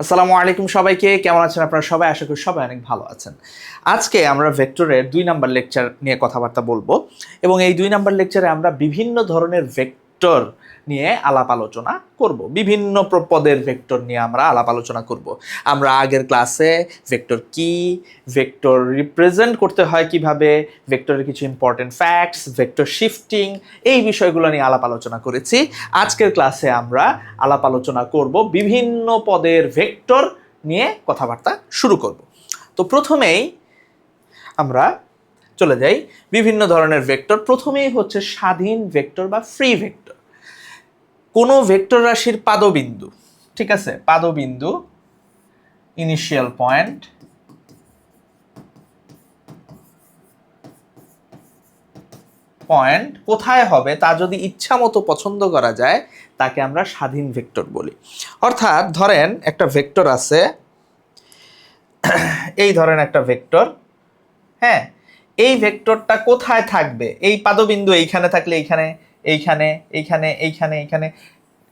আসসালামু আলাইকুম সবাইকে, কেমন আছেন আপনারা সবাই? আশা করি সবাই অনেক ভালো আছেন। আজকে আমরা ভেক্টরের ২ নাম্বার লেকচার নিয়ে কথাবার্তা বলবো এবং এই ২ নাম্বার লেকচারে আমরা বিভিন্ন ধরনের ভেক্টর নিয়ে আলাপ আলোচনা করব। বিভিন্ন পদের ভেক্টর নিয়ে আমরা আলাপ আলোচনা করব। আমরা আগের ক্লাসে ভেক্টর কি, ভেক্টর রিপ্রেজেন্ট করতে হয় কিভাবে, ভেক্টরের কিছু ইম্পর্টেন্ট ফ্যাক্টস, ভেক্টর শিফটিং, এই বিষয়গুলো নিয়ে আলাপ আলোচনা করেছি। আজকের ক্লাসে আমরা আলাপ আলোচনা করব বিভিন্ন পদের ভেক্টর নিয়ে কথাবার্তা শুরু করব। তো প্রথমেই আমরা চলে যাই বিভিন্ন ধরনের ভেক্টর। প্রথমেই হচ্ছে স্বাধীন ভেক্টর বা ফ্রি ভেক্টর। কোনো ভেক্টর রাশির পাদবিন্দু, ঠিক আছে, পাদবিন্দু ইনিশিয়াল পয়েন্ট কোথায় হবে তা যদি ইচ্ছা মতো পছন্দ করা যায় তাকে আমরা স্বাধীন ভেক্টর বলি। অর্থাৎ ধরেন একটা ভেক্টর আছে, এই ধরেন একটা ভেক্টর, হ্যাঁ, এই ভেক্টরটা কোথায় থাকবে, এই পাদবিন্দু এইখানে থাকলে এইখানে, এইখানে, এইখানে, এইখানে, এইখানে,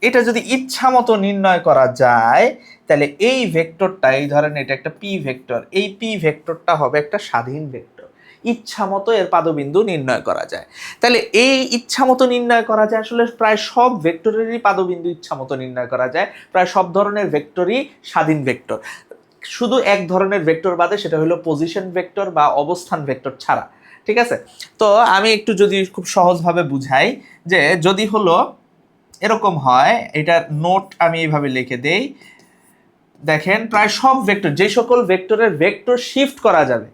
এটা যদি ইচ্ছা মতো নির্ণয় করা যায় তাহলে এই ভেক্টরটা, এই ধরেন এটা একটা পি ভেক্টর, এই পি ভেক্টরটা হবে একটা স্বাধীন ভেক্টর। ইচ্ছা মতো এর পাদবিন্দু নির্ণয় করা যায়। তাহলে এই ইচ্ছা মতো নির্ণয় করা যায়, আসলে প্রায় সব ভেক্টরেরই পাদবিন্দু ইচ্ছা মতো নির্ণয় করা যায়। প্রায় সব ধরনের ভেক্টরই স্বাধীন ভেক্টর, শুধু এক ধরনের ভেক্টর বাদে, সেটা হলো পজিশন ভেক্টর বা অবস্থান ভেক্টর ছাড়া। ঠিক আছে, তো আমি একটু যদি খুব সহজভাবে বুঝাই, যে যদি হলো এরকম হয়, এটা নোট আমি এইভাবে লিখে দেই। দেখেন প্রায় সব ভেক্টর, যে সকল ভেক্টরের ভেক্টর শিফট করা যাবে,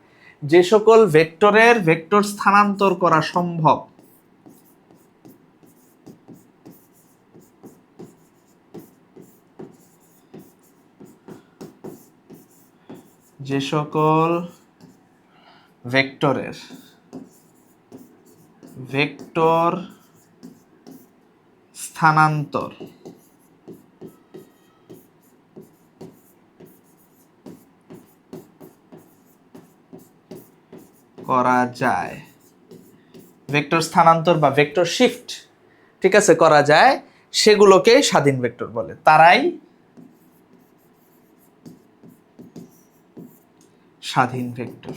যে সকল ভেক্টরের ভেক্টর স্থানান্তর করা সম্ভব, যে সকল ভেক্টরের ভেক্টর স্থানান্তর করা যায়, ভেক্টর স্থানান্তর বা ভেক্টর শিফট, ঠিক আছে, করা যায়, সেগুলোকে স্বাধীন ভেক্টর বলে। তারাই স্বাধীন ভেক্টর,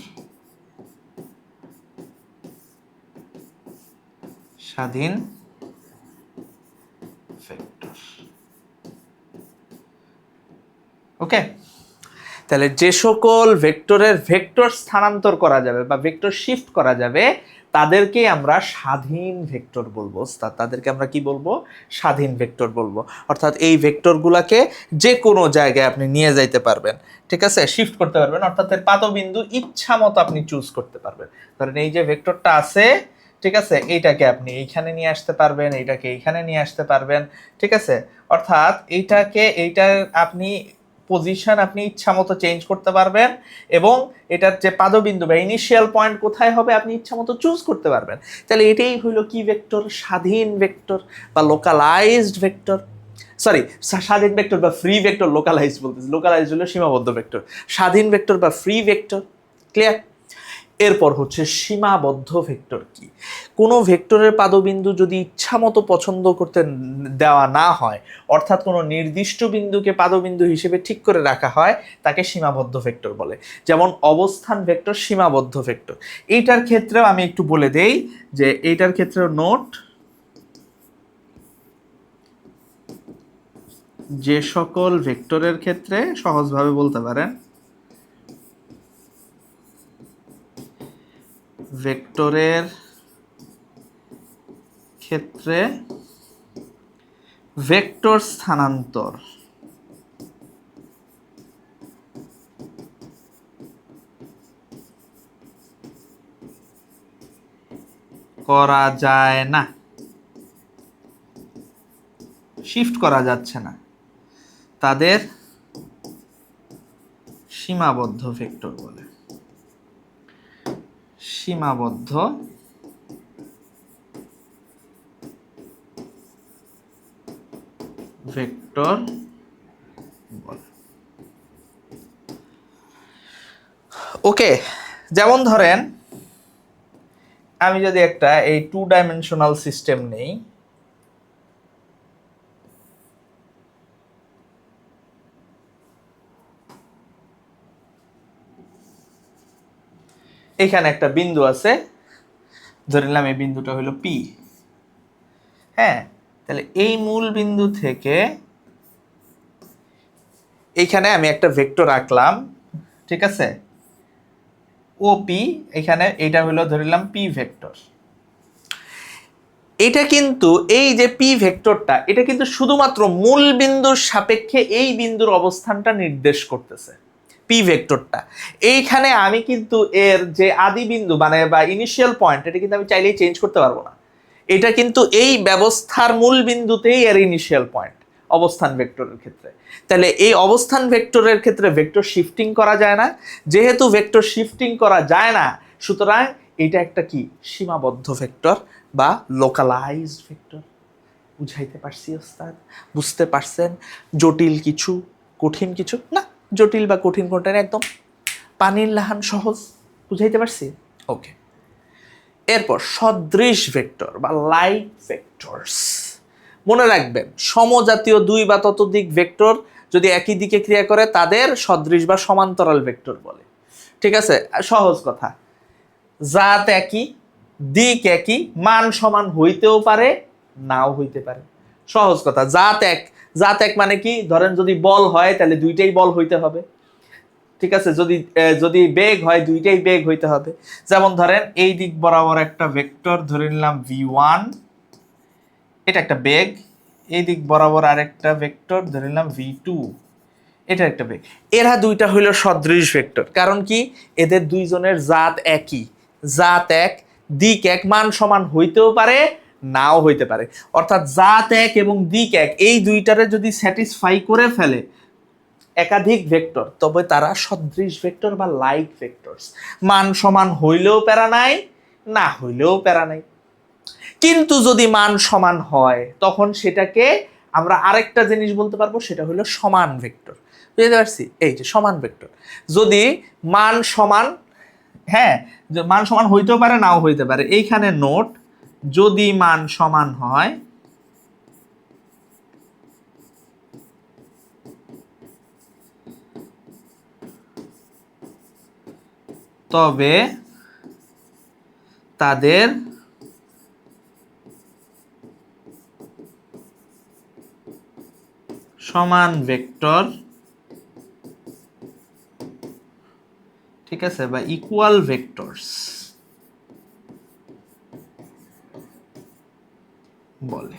স্বাধীন ভেক্টর। ওকে, তাহলে যে সকল ভেক্টরের ভেক্টর স্থানান্তর করা যাবে বা ভেক্টর শিফট করা যাবে তাদেরকে আমরা স্বাধীন ভেক্টর বলবো। তাদেরকে আমরা কি বলবো? স্বাধীন ভেক্টর বলবো। অর্থাৎ এই ভেক্টরগুলোকে যে কোনো জায়গায় আপনি নিয়ে যাইতে পারবেন, ঠিক আছে, শিফট করতে পারবেন, অর্থাৎ এর পাদবিন্দু ইচ্ছা মতো আপনি চুজ করতে পারবেন। ধরেন এই যে ভেক্টরটা আছে, ঠিক আছে, এইটাকে আপনি এইখানে নিয়ে আসতে পারবেন, এইটাকে এইখানে নিয়ে আসতে পারবেন, ঠিক আছে, অর্থাৎ এইটা আপনি পজিশন আপনি ইচ্ছা মতো চেঞ্জ করতে পারবেন এবং এটার যে পাদবিন্দু বা ইনিশিয়াল পয়েন্ট কোথায় হবে আপনি ইচ্ছা মতো চুজ করতে পারবেন। তাহলে এটাই হইল কি ভেক্টর? স্বাধীন ভেক্টর বা লোকালাইজড ভেক্টর। সরি, স্বাধীন ভেক্টর বা ফ্রি ভেক্টর, লোকালাইজ বলতেছি, লোকালাইজ হলো সীমাবদ্ধ ভেক্টর, স্বাধীন ভেক্টর বা ফ্রি ভেক্টর। ক্লিয়ার? এরপর হচ্ছে সীমাবদ্ধ ভেক্টর কি? কোনো ভেক্টরের পাদবিন্দু যদি ইচ্ছা মতো পছন্দ করতে দেওয়া না হয়, অর্থাৎ কোনো নির্দিষ্ট বিন্দুকে পাদবিন্দু হিসেবে ঠিক করে রাখা হয়, তাকে সীমাবদ্ধ ভেক্টর বলে। যেমন অবস্থান ভেক্টর সীমাবদ্ধ ভেক্টর। এইটার ক্ষেত্রেও আমি একটু বলে দেই যে এইটার ক্ষেত্রেও নোট, যে সকল ভেক্টরের ক্ষেত্রে, সহজভাবে বলতে পারেন, ভেক্টরের ক্ষেত্রে ভেক্টর স্থানান্তর করা যায় না, শিফট করা যাচ্ছে না, তাদের সীমাবদ্ধ ভেক্টর বলে। সীমাবদ্ধ ভেক্টর বলে। ওকে, যেমন ধরেন আমি যদি একটা এই 2 ডাইমেনশনাল সিস্টেম নেই, এখানে একটা বিন্দু আছে, ধরে নিলাম এই বিন্দুটা হলো পি। হ্যাঁ, তাহলে এই মূল বিন্দু থেকে এইখানে আমি একটা ভেক্টর আঁকলাম, ঠিক আছে, ওপি। এখানে এটা হলো ধরে নিলাম পি ভেক্টর। এটা কিন্তু এই যে পি ভেক্টরটা, এটা কিন্তু শুধুমাত্র মূল বিন্দুর সাপেক্ষে এই বিন্দুর অবস্থানটা নির্দেশ করতেছে, পি ভেক্টরটা। এইখানে আমি কিন্তু এর যে আদি বিন্দু মানে বা ইনিশিয়াল পয়েন্ট, এটা কিন্তু আমি চাইলেই চেঞ্জ করতে পারবো না। এটা কিন্তু এই ব্যবস্থার মূল বিন্দুতেই এর ইনিশিয়াল পয়েন্ট অবস্থান ভেক্টরের ক্ষেত্রে। তাহলে এই অবস্থান ভেক্টরের ক্ষেত্রে ভেক্টর শিফটিং করা যায় না। যেহেতু ভেক্টর শিফটিং করা যায় না, সুতরাং এটা একটা কি সীমাবদ্ধ ভেক্টর বা লোকালাইজড ভেক্টর। বুঝাইতে পারছি ওস্তাদ? বুঝতে পারছেন? জটিল কিছু, কঠিন কিছু না, জটিল বা কঠিন কোনটা একদম পানির লাহান সহজ। বুঝাইতে পারছি? ওকে। এরপর সদৃশ ভেক্টর বা লাইক ভেক্টরস। মনে রাখবেন, সমজাতীয় দুই বা ততোধিক ভেক্টর যদি একই দিকে ক্রিয়া করে তাদের সদৃশ বা সমান্তরাল ভেক্টর বলে। ঠিক আছে, সহজ কথা, জাত একই, দিক একই, মান সমান হইতেও পারে, নাও হইতে পারে। সহজ কথা, জাত এক মানে কি, ধরেন যদি বল হয় তাহলে দুইটাই বল হইতে হবে। ঠিক আছে, যদি বেগ হয় দুইটাই বেগ হইতে হবে। যেমন ধরেন এই দিক বরাবর একটা ভেক্টর ধরে নিলাম v1, এটা একটা বেগ। এই দিক বরাবর আরেকটা ভেক্টর ধরে নিলাম v2, এটা একটা বেগ। এরা দুইটা হইল সদৃশ ভেক্টর। কারণ কি, এদের দুইজনের জাত একই, জাত এক, দিক এক, মান সমান হইতেও পারে, নাও হইতে পারে। অর্থাৎ জাত এক এবং দিক এক এই দুইটারে যদি স্যাটিসফাই করে ফেলে একাধিক ভেক্টর, তবে তারা সদৃশ ভেক্টর বা লাইক ভেক্টরস। মান সমান হইলেও প্যারা নাই, না হইলেও প্যারা নাই। কিন্তু যদি মান সমান হয় তখন সেটাকে আমরা আরেকটা জিনিস বলতে পারবো, সেটা হলো সমান ভেক্টর। বুঝতে পারছি? এই যে সমান ভেক্টর, যদি মান সমান, হ্যাঁ, মান সমান হইতেও পারে, নাও হইতে পারে। এইখানে নোট, যদি মান সমান হয় তবে তাদের সমান ভেক্টর, ঠিক আছে, বা ইকুয়াল ভেক্টরস বলে।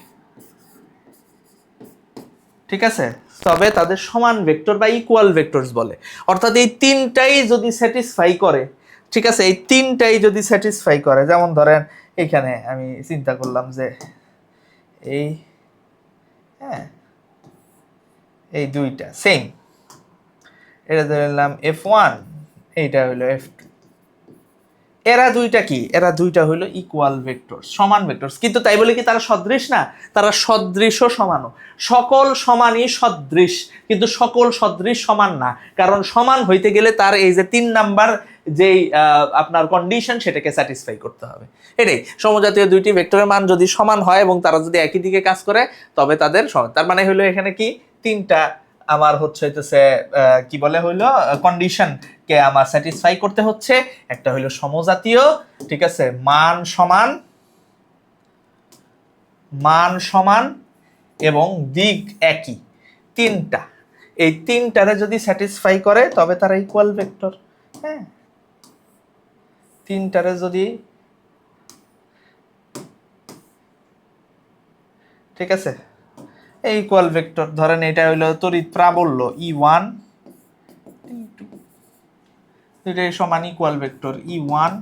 ঠিক আছে, তবে তাদের সমান ভেক্টর বা ইকুয়াল ভেক্টরস বলে। অর্থাৎ এই তিনটাই যদি স্যাটিসফাই করে, ঠিক আছে, এই তিনটাই যদি স্যাটিসফাই করে, যেমন ধরেন এখানে আমি চিন্তা করলাম যে এই, হ্যাঁ, এই দুইটা সেম, এটা ধরে নিলাম f1, এইটা হলো f2। এরা দুইটা কি, এরা দুইটা হলো ইকুয়াল ভেক্টরস, সমান ভেক্টরস। কিন্তু তাই বলে কি তারা সদৃশ না? তারা সদৃশ ও সমানও। সকল সমানই সদৃশ, কিন্তু সকল সদৃশ সমান না। কারণ সমান হইতে গেলে তার এই যে 3 নাম্বার যেই আপনার কন্ডিশন, সেটাকে স্যাটিসফাই করতে হবে। এটাই, সমজাতীয় দুইটি ভেক্টরের মান যদি সমান হয় এবং তারা যদি একই দিকে কাজ করে তবে তাদের সমান। তার মানে হলো এখানে কি তিনটা আমার হইতেছে কি বলে হইলো কন্ডিশন কে আমার স্যাটিসফাই করতে হচ্ছে। একটা হইলো সমজাতীয়, ঠিক আছে, মান সমান এবং দিক একই, তিনটা, এই তিনটারে যদি স্যাটিসফাই করে তবে তারা ইকুয়াল ভেক্টর। হ্যাঁ, তিনটারে যদি, ঠিক আছে, এই ইকুয়াল ভেক্টর। ধরেন এটা হইলো তড়িৎ প্রাবল্য E1, দুইটাই সমান equal vector, E1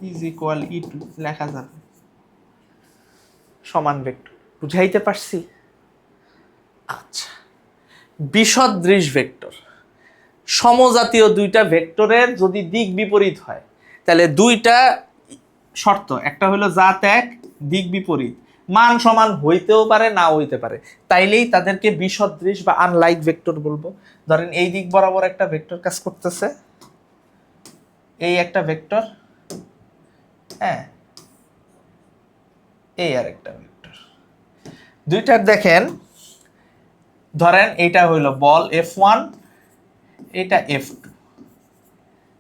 is equal E2 লেখা যাবে, সমান ভেক্টর। বুঝাইতে পারছি? আচ্ছা, বিসদৃশ ভেক্টর, সমজাতীয় দুইটা ভেক্টরের যদি দিক বিপরীত হয় তাহলে দুইটা শর্ত, একটা হলো জাত এক, দিক বিপরীত, মান সমান হইতেও পারে, নাও হইতে পারে, তাইলেই তাদেরকে বিসদৃশ বা আনলাইক ভেক্টর বলবো। ধরেন এই দিক বরাবর একটা ভেক্টর কাজ করতেছে, এই একটা ভেক্টর, হ্যাঁ, এই আর একটা ভেক্টর, দুইটার দেখেন, ধরেন এটা হইলো বল F1, এটা F2,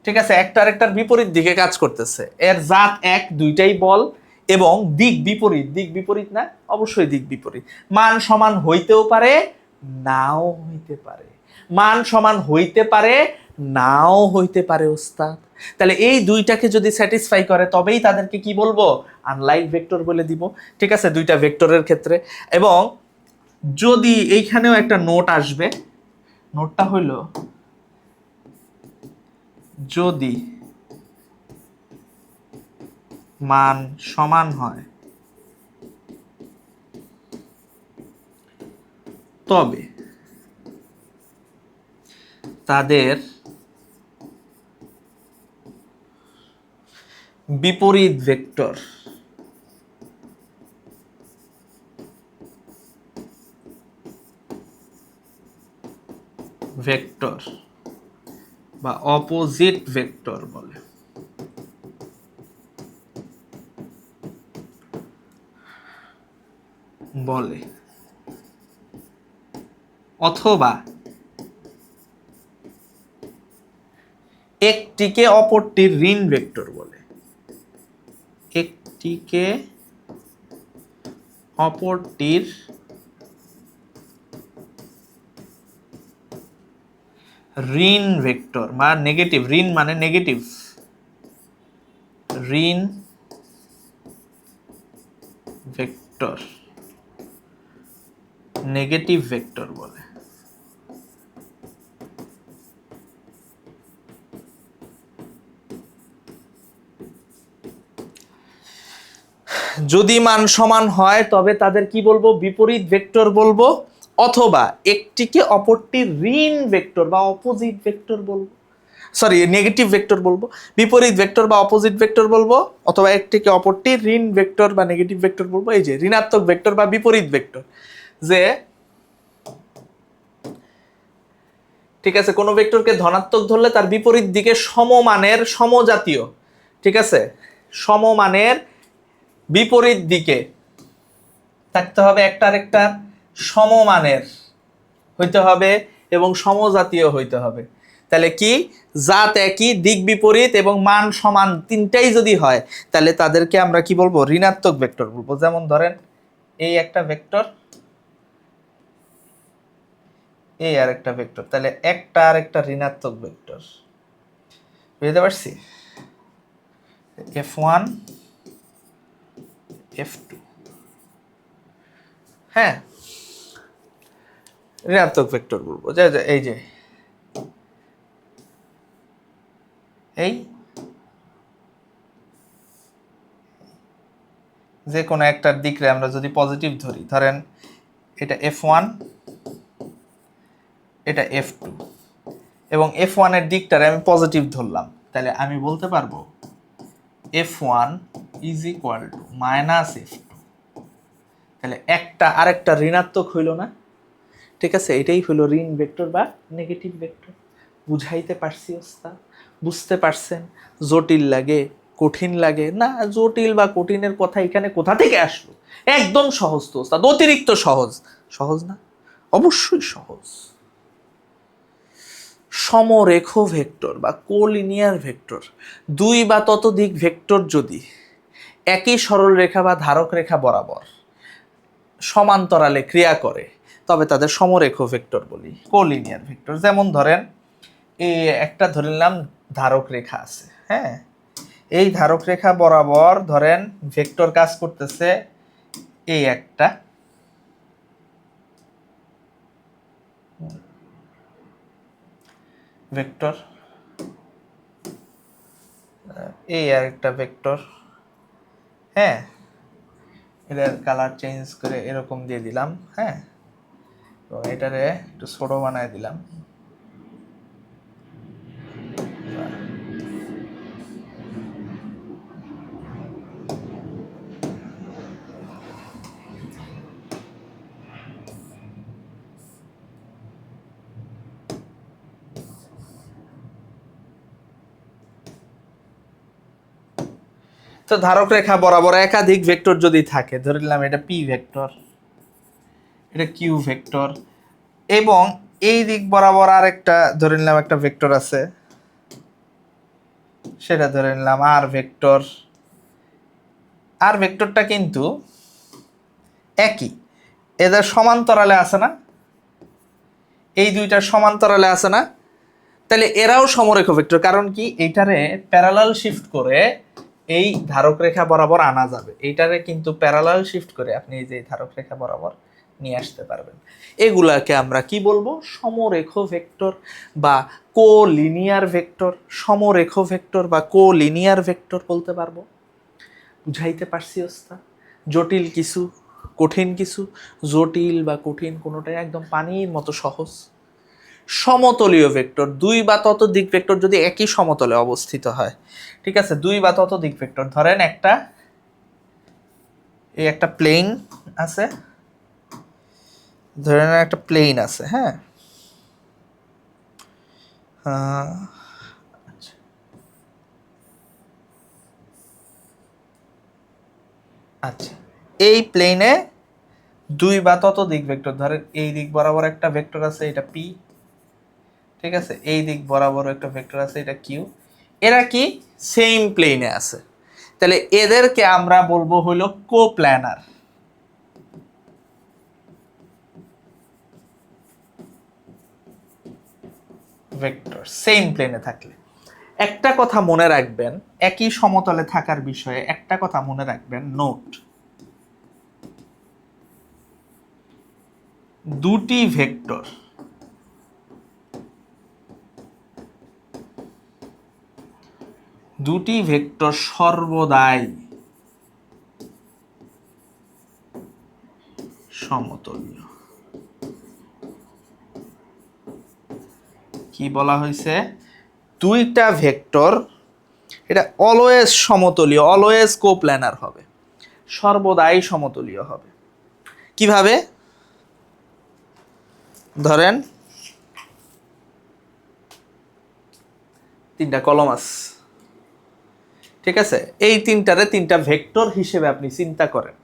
ঠিক আছে, একটা আরেকটার বিপরীত দিকে কাজ করতেছে, এর জাত এক, দুইটাই বল এবং দিক বিপরীত। দিক বিপরীত না, অবশ্যই দিক বিপরীত। মান সমান হইতেও পারে, নাও হইতে পারে। মান সমান হইতে পারে, নাও হইতে পারে ওস্তাদ। তাহলে এই দুইটাকে যদি স্যাটিসফাই করে তবেই তাদেরকে কি বলবো, আনলাইক ভেক্টর বলে দিব। ঠিক আছে, দুইটা ভেক্টরের ক্ষেত্রে। এবং যদি এইখানেও একটা নোট আসবে, নোটটা হইল যদি মান সমান হয় তবে তাদের বিপরীত ভেক্টর ভেক্টর বা অপোজিট ভেক্টর বলে। অথবা একটিকে অপরটির ঋণ ভেক্টর বলে। একটিকে অপরটির ঋণ ভেক্টর বা নেগেটিভ, ঋণ মানে নেগেটিভ, ঋণ ভেক্টর, নেগেটিভ ভেক্টর বলে। যদি মান সমান হয় তবে তাদের কি বলবো, বিপরীত ভেক্টর বলবো, অথবা একটিকে অপরটির ঋণ ভেক্টর বা অপোজিট ভেক্টর বলবো, সরি নেগেটিভ ভেক্টর বলবো, বিপরীত ভেক্টর বা অপোজিট ভেক্টর বলবো, অথবা একটিকে অপরটির ঋণ ভেক্টর বা নেগেটিভ ভেক্টর বলবো। এই যে ঋণাত্মক ভেক্টর বা বিপরীত ভেক্টর, যে ঠিক আছে কোনো ভেক্টরকে ধনাত্মক ধরলে তার বিপরীত দিকে সমমানের সমজাতীয়, ঠিক আছে সমমানের বিপরীত দিকে থাকতে হবে, একটা আরেকটা সমমানের হইতে হবে এবং সমজাতীয় হইতে হবে। তাহলে কি, জাত একই, দিক বিপরীত এবং মান সমান, তিনটাই যদি হয় তাহলে তাদেরকে আমরা কি বলবো, ঋণাত্মক ভেক্টর বলবো। যেমন ধরেন এই একটা ভেক্টর, এই আর একটা ভেক্টর, তাহলে একটা আর একটা ঋণাত্মক ভেক্টর, বুঝতে পারছি? F1 F2, হ্যাঁ ঋণাত্মক ভেক্টর বলবো। এই যে এই যে কোনো একটার দিকরে আমরা যদি পজিটিভ ধরি, ধরেন এটা F1, এটা F2, এবং F1 এর দিকটারে আমি পজিটিভ ধরলাম, তাহলে আমি বলতে পারবো F1 is equal two minus F2। তাহলে একটা আরেকটা ঋণাত্মক হইল না? ঠিক আছে, এটাই হলো ঋণ ভেক্টর বা নেগেটিভ ভেক্টর। বুঝাইতে পারছি ওস্তাদ? বুঝতে পারছেন? জটিল লাগে, কঠিন লাগে না? জটিল বা কঠিনের কথা এখানে কোথা থেকে আসলো? একদম সহজ তো ওস্তাদ, অতিরিক্ত সহজ। সহজ না? অবশ্যই সহজ। সমরেখ ভেক্টর বা কোলিনিয়ার ভেক্টর, দুই বা ততোধিক ভেক্টর যদি একই সরল রেখা বা ধারক রেখা বরাবর সমান্তরালে ক্রিয়া করে তবে তাদের সমরেখ ভেক্টর বলি, কোলিনিয়ার ভেক্টর। যেমন ধরেন এই একটা ধরে নিলাম ধারক রেখা আছে, হ্যাঁ এই ধারক রেখা বরাবর ধরেন ভেক্টর কাজ করতেছে এই একটা, ভেক্টর এই আর একটা ভেক্টর, হ্যাঁ এটার কালার চেঞ্জ করে এরকম দিয়ে দিলাম, হ্যাঁ তো এটারে একটু ছোট বানায় দিলাম। তো ধারক রেখা বরাবর একাধিক ভেক্টর যদি থাকে, ধরে নিলাম এটা পি ভেক্টর, এটা কিউ ভেক্টর, এবং এই দিক বরাবর আরেকটা ধরে নিলাম একটা ভেক্টর আছে, সেটা ধরে নিলাম আর ভেক্টর। আর ভেক্টরটা কিন্তু একই, এদের সমান্তরালে আছে না, এই দুইটার সমান্তরালে আছে না, তাহলে এরাও সমরেখ ভেক্টর। কারণ কি, এইটারে প্যারালাল শিফট করে এই ধারক রেখা বরাবর আনা যাবে, এইটারে কিন্তু প্যারালাল শিফট করে আপনি এই যে ধারক রেখা বরাবর নিয়ে আসতে পারবেন। এগুলাকে আমরা কি বলবো, সমরেখ ভেক্টর বা কোলিনিয়ার ভেক্টর। সমরেখ ভেক্টর বা কোলিনিয়ার ভেক্টর বলতে পারবো। বুঝাইতে পারছি ওস্তাদ? জটিল কিছু, কঠিন কিছু? জটিল বা কঠিন কোনোটাই একদম পানির মতো সহজ। সমতলীয় ভেক্টর, দুই বা ততোধিক ভেক্টর যদি একই সমতলে অবস্থিত হয়, ঠিক আছে, দুই বা ততোধিক ভেক্টর, ধরেন একটা প্লেন আছে, ধরেন একটা প্লেন আছে, হ্যাঁ, আচ্ছা, এই প্লেনে দুই বা ততোধিক ভেক্টর, ধরেন এই দিক বরাবর একটা ভেক্টর আছে, এটা পি, ঠিক আছে, এই দিক বরাবর একটা ভেক্টর আছে, এটা কিউ। এরা কি সেম প্লেনে আছে, তাহলে এদেরকে আমরা বলবো হলো কোপ্ল্যানার। ভেক্টর সেম প্লেনে থাকলে একটা কথা মনে রাখবেন, একই সমতলে থাকার বিষয়ে একটা কথা মনে রাখবেন, নোট, দুটি ভেক্টর সর্বদাই সমতলীয়। কি বলা হয়েছে, দুইটা ভেক্টর এটা অলওয়েজ সমতলীয়, অলওয়েজ কোপ্ল্যানার হবে, সর্বদাই সমতলীয় হবে। কিভাবে, ধরেন তিনটা কলম আছে, ঠিক আছে, এই তিনটারে তিনটা ভেক্টর হিসেবে আপনি চিন্তা করেন,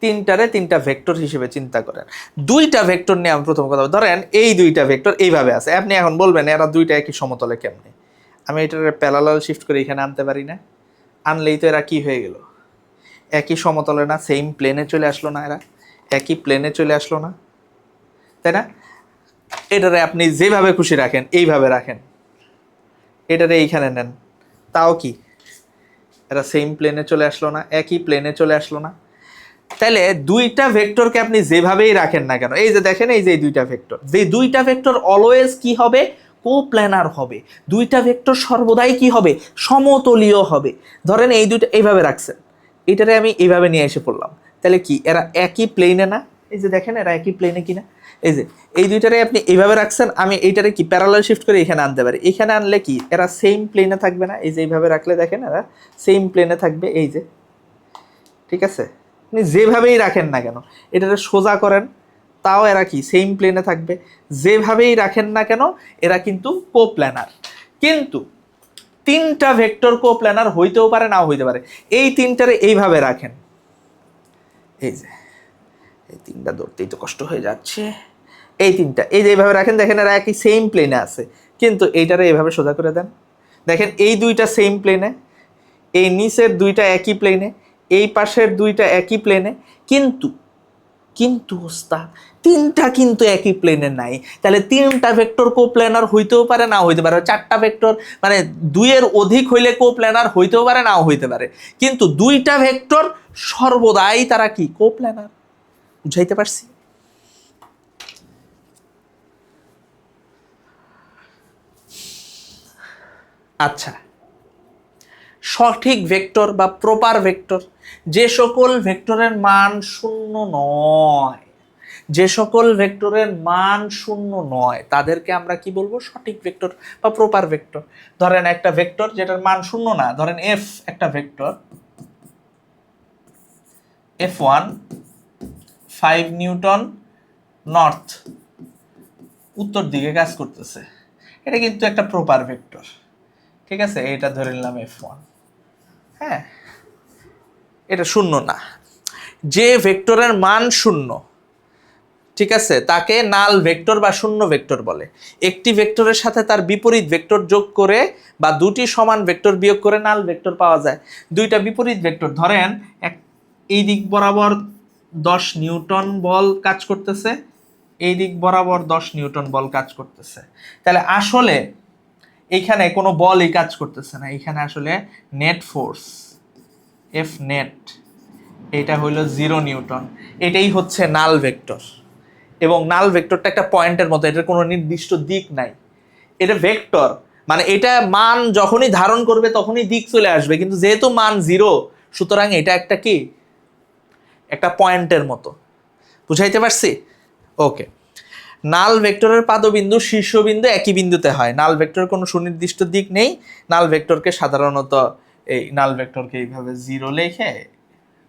তিনটা ভেক্টর হিসেবে চিন্তা করেন। দুইটা ভেক্টর নিয়ে আমি প্রথম কথা ধরেন, এই দুইটা ভেক্টর এইভাবে আছে, আপনি এখন বলবেন এরা দুইটা একই সমতলে কেমনে, আমি এটার প্যারালাল শিফট করে এখানে আনতে পারি না? আনলেই তো এরা কি হয়ে গেল, একই সমতলে না, সেম প্লেনে চলে আসলো না, এরা একই প্লেনে চলে আসলো না, তাই না? এটারে আপনি যেভাবে খুশি রাখেন, এইভাবে রাখেন, এটারে এইখানে নেন, তাও কি এরা সেম প্লেনে চলে আসলো না, একই প্লেনে চলে আসলো না? তাহলে দুইটা ভেক্টরকে আপনি যেভাবেই রাখেন না কেন, এই যে দেখেন, এই যে দুইটা ভেক্টর, যে দুইটা ভেক্টর অলওয়েজ কি হবে, কোপ্ল্যানার হবে, দুইটা ভেক্টর সর্বদাই কি হবে, সমতলীয় হবে। ধরেন এই দুইটা এইভাবে রাখছেন, এটারে আমি এইভাবে নিয়ে এসে পড়লাম, তাহলে কি এরা একই প্লেনে না? এই যে দেখেন এরা একই প্লেনে কিনা, এই যে এই দুইটারে আপনি এইভাবে রাখছেন, আমি এইটারে কি প্যারালাল শিফট করে এখানে আনতে পারি, এখানে আনলে কি এরা সেম প্লেনে থাকবে না? এই যে এইভাবে রাখলে দেখেন এরা সেম প্লেনে থাকবে, এই যে, ঠিক আছে, আপনি যেভাবেই রাখেন না কেন, এটাকে সোজা করেন, তাও এরা কি সেম প্লেনে থাকবে, যেভাবেই রাখেন না কেন এরা কিন্তু কোপ্ল্যানার। কিন্তু তিনটা ভেক্টর কোপ্ল্যানার হইতেও পারে, নাও হইতে পারে। এই তিনটারে এইভাবে রাখেন, এই যে এই তিনটা ধরতেই তো কষ্ট হয়ে যাচ্ছে, এই তিনটা এই যে এইভাবে রাখেন, দেখেন এরা একই সেম প্লেনে আছে, কিন্তু এইটারে এইভাবে সোজা করে দেন, দেখেন এই দুইটা সেম প্লেনে, এই নিচের দুইটা একই প্লেনে, এই পাশের দুইটা একই প্লেনে, কিন্তু কিন্তু ওস্তাদ তিনটা কিন্তু একই প্লেনে নাই, তাহলে তিনটা ভেক্টর কোপ্ল্যানার হইতেও পারে, নাও হইতে পারে। চারটা ভেক্টর মানে দুইয়ের অধিক হইলে কোপ্ল্যানার হইতেও পারে, নাও হইতে পারে, কিন্তু দুইটা ভেক্টর সর্বদাই তারা কি কোপ্ল্যানার। বুঝাইতে পারছি? আচ্ছা, সঠিক ভেক্টর বা প্রপার ভেক্টর, যে সকল ভেক্টরের মান শূন্য নয়, যে সকল ভেক্টরের মান শূন্য নয় তাদেরকে আমরা কি বলবো, সঠিক ভেক্টর বা প্রপার ভেক্টর। ধরেন একটা ভেক্টর যেটার মান শূন্য না, ধরেন এফ একটা ভেক্টর, F1 5 নিউটন নর্থ, উত্তর দিকে কাজ করতেছে, এটা কিন্তু একটা প্রপার ভেক্টর, ঠিক আছে, এটা ধরে নিলাম F1, হ্যাঁ, এটা শূন্য না। যে ভেক্টরের মান শূন্য, ঠিক আছে, তাকে নাল ভেক্টর বা শূন্য ভেক্টর বলে। একটি ভেক্টরের সাথে তার বিপরীত ভেক্টর যোগ করে বা দুটি সমান ভেক্টর বিয়োগ করে নাল ভেক্টর পাওয়া যায়। দুইটা বিপরীত ভেক্টর ধরেন এই দিক বরাবর 10 নিউটন বল কাজ করতেছে, এই দিক বরাবর 10 নিউটন বল কাজ করতেছে, তাহলে আসলে এইখানে কোনো বলই কাজ করতেছে না, এইখানে আসলে নেট ফোর্স এফ নেট এটা হইল 0 নিউটন। এটাই হচ্ছে নাল ভেক্টর। এবং নাল ভেক্টরটা একটা পয়েন্টের মতো, এটার কোনো নির্দিষ্ট দিক নাই। এটা ভেক্টর মানে এটা মান যখনই ধারণ করবে তখনই দিক চলে আসবে, কিন্তু যেহেতু মান 0 সুতরাং এটা একটা কি, একটা পয়েন্টের মতো। বুঝাইতে পারছি? ওকে। নাল ভেক্টরের পাদবিন্দু শীর্ষবিন্দু একই বিন্দুতে হয়। নাল ভেক্টরের কোনো সুনির্দিষ্ট দিক নেই। নাল ভেক্টরকে সাধারণত নাল ভেক্টরকে এইভাবে 0 লিখে